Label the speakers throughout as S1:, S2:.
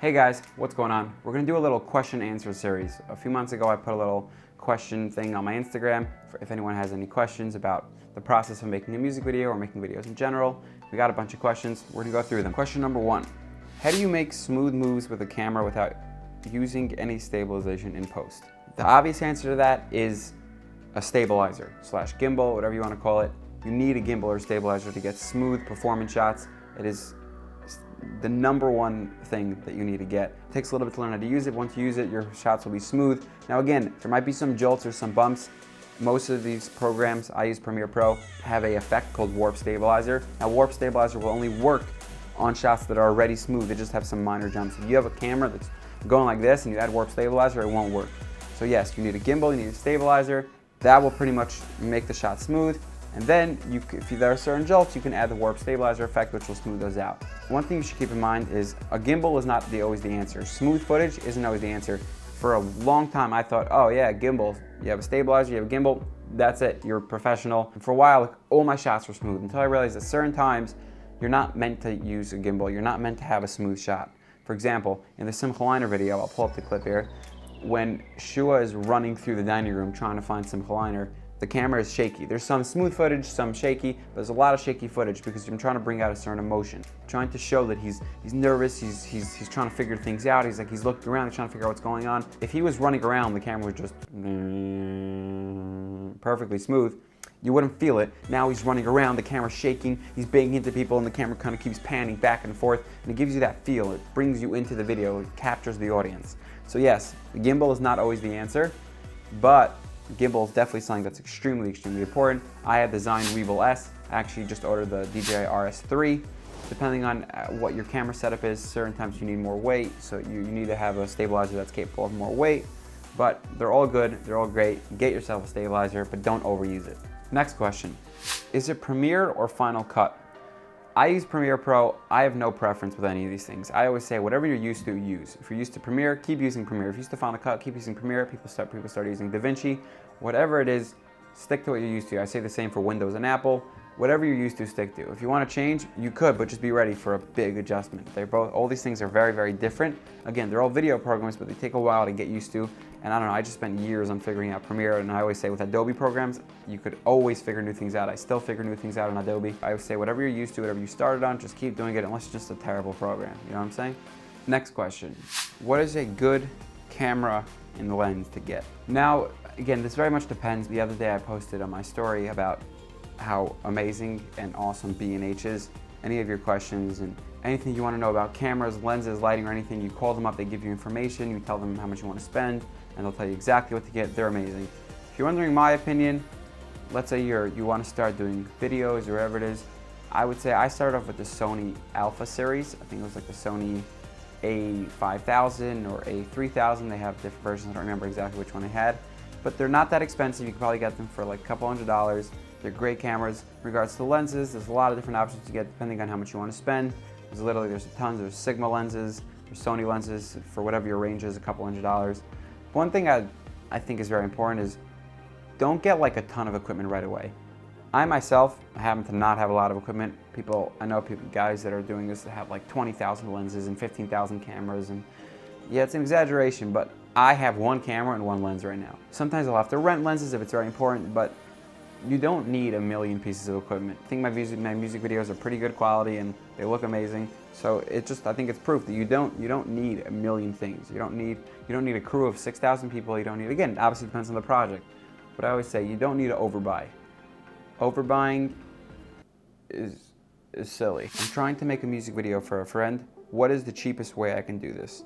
S1: Hey guys, what's going on? We're gonna do a little question answer series. A few months ago I put a little question thing on my Instagram if anyone has any questions about the process of making a music video or making videos in general. We got a bunch of questions, we're gonna go through them. Question number 1, how do you make smooth moves with a camera without using any stabilization in post? The obvious answer to that is a stabilizer slash gimbal, whatever you wanna call it. You need a gimbal or stabilizer to get smooth performance shots. It is the number one thing that you need to get. It takes a little bit to learn how to use it. Once you use it, your shots will be smooth. Now again, there might be some jolts or some bumps. Most of these programs, I use Premiere Pro, have a effect called warp stabilizer. Now warp stabilizer will only work on shots that are already smooth. They just have some minor jumps. If you have a camera that's going like this and you add warp stabilizer, it won't work. So yes, you need a gimbal, you need a stabilizer. That will pretty much make the shot smooth. And then, if there are certain jolts, you can add the warp stabilizer effect, which will smooth those out. One thing you should keep in mind is a gimbal is not always the answer. Smooth footage isn't always the answer. For a long time, I thought, oh yeah, gimbal. You have a stabilizer, you have a gimbal, that's it, you're a professional. And for a while, like, all my shots were smooth until I realized at certain times, you're not meant to use a gimbal. You're not meant to have a smooth shot. For example, in the Simcha Liner video, I'll pull up the clip here, when Shua is running through the dining room trying to find Simcha Liner, the camera is shaky. There's some smooth footage, some shaky, but there's a lot of shaky footage because I'm trying to bring out a certain emotion. Trying to show that he's nervous, he's trying to figure things out, he's looking around, he's trying to figure out what's going on. If he was running around, the camera was just perfectly smooth, you wouldn't feel it. Now he's running around, the camera's shaking, he's banging into people, and the camera kind of keeps panning back and forth, and it gives you that feel. It brings you into the video, it captures the audience. So yes, the gimbal is not always the answer, but gimbal is definitely something that's extremely important. I have the Zine Weevil S. I actually just ordered the DJI RS3. Depending on what your camera setup is, certain times you need more weight, so you need to have a stabilizer that's capable of more weight. But they're all good, they're all great. Get yourself a stabilizer, but don't overuse it. Next question, is it Premiere or Final Cut? I use Premiere Pro. I have no preference with any of these things. I always say whatever you're used to, use. If you're used to Premiere, keep using Premiere. If you're used to Final Cut, keep using Premiere. People start using DaVinci. Whatever it is, stick to what you're used to. I say the same for Windows and Apple. Whatever you're used to, stick to. If you want to change, you could, but just be ready for a big adjustment. All these things are very different. Again, they're all video programs, but they take a while to get used to. And I don't know, I just spent years on figuring out Premiere, and I always say with Adobe programs, you could always figure new things out. I still figure new things out on Adobe. I would say whatever you're used to, whatever you started on, just keep doing it unless it's just a terrible program. You know what I'm saying? Next question, what is a good camera and lens to get? Now, again, this very much depends. The other day I posted on my story about how amazing and awesome B&H is. Any of your questions and anything you want to know about cameras, lenses, lighting, or anything, you call them up, they give you information, you tell them how much you want to spend, and they'll tell you exactly what to get. They're amazing. If you're wondering my opinion, let's say you want to start doing videos or whatever it is, I would say I started off with the Sony Alpha series. I think it was like the Sony A5000 or A3000. They have different versions. I don't remember exactly which one I had, but they're not that expensive. You can probably get them for like a couple $100s. They're great cameras. In regards to the lenses, there's a lot of different options to get depending on how much you want to spend. There's tons. There's Sigma lenses, there's Sony lenses for whatever your range is, a couple $100s. One thing I think is very important is don't get like a ton of equipment right away. I myself happen to not have a lot of equipment. I know guys that are doing this that have like 20,000 lenses and 15,000 cameras, and yeah, it's an exaggeration, but I have one camera and one lens right now. Sometimes I'll have to rent lenses if it's very important, but you don't need a million pieces of equipment. I think my music videos are pretty good quality and they look amazing. So I think it's proof that you don't need a million things. You don't need a crew of 6,000 people. You don't need, again, obviously it depends on the project. But I always say you don't need to overbuy. Overbuying is silly. I'm trying to make a music video for a friend. What is the cheapest way I can do this?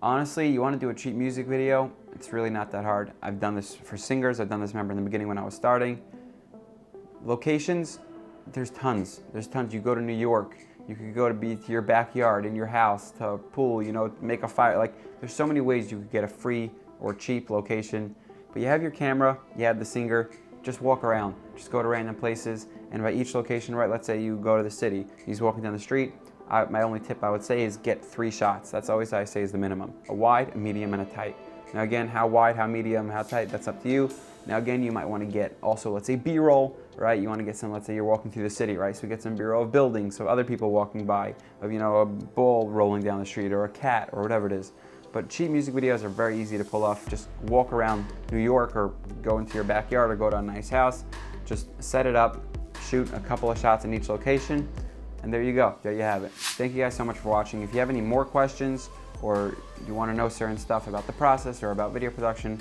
S1: Honestly, you want to do a cheap music video, it's really not that hard. I've done this for singers. I've done this, remember, in the beginning when I was starting. Locations, there's tons. You go to New York, you could go to your backyard, in your house, to a pool, make a fire. Like, there's so many ways you could get a free or cheap location. But you have your camera, you have the singer, just walk around. Just go to random places, and by each location, right, let's say you go to the city, he's walking down the street, my only tip I would say is get 3 shots. That's always I say is the minimum. A wide, a medium, and a tight. Now again, how wide, how medium, how tight, that's up to you. Now again, you might want to get also, let's say, B-roll, right? You want to get some, let's say you're walking through the city, right? So get some B-roll of buildings, so other people walking by, of, you know, a bull rolling down the street or a cat or whatever it is. But cheap music videos are very easy to pull off. Just walk around New York or go into your backyard or go to a nice house. Just set it up, shoot a couple of shots in each location, and there you go. There you have it. Thank you guys so much for watching. If you have any more questions or you want to know certain stuff about the process or about video production,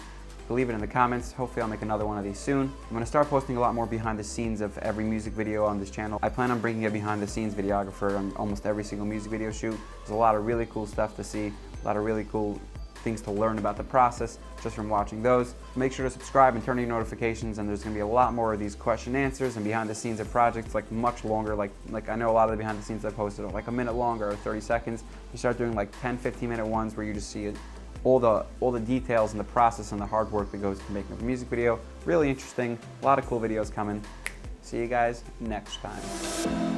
S1: leave it in the comments. Hopefully I'll make another one of these soon. I'm going to start posting a lot more behind the scenes of every music video on this channel. I plan on bringing a behind the scenes videographer on almost every single music video shoot. There's a lot of really cool stuff to see, a lot of really cool things to learn about the process just from watching those. Make sure to subscribe and turn on your notifications, and there's going to be a lot more of these question answers and behind the scenes of projects, like much longer, like I know a lot of the behind the scenes I posted are like a minute longer or 30 seconds. You start doing like 10-15 minute ones where you just see it, all the details and the process and the hard work that goes into making a music video. Really interesting, a lot of cool videos coming. See you guys next time.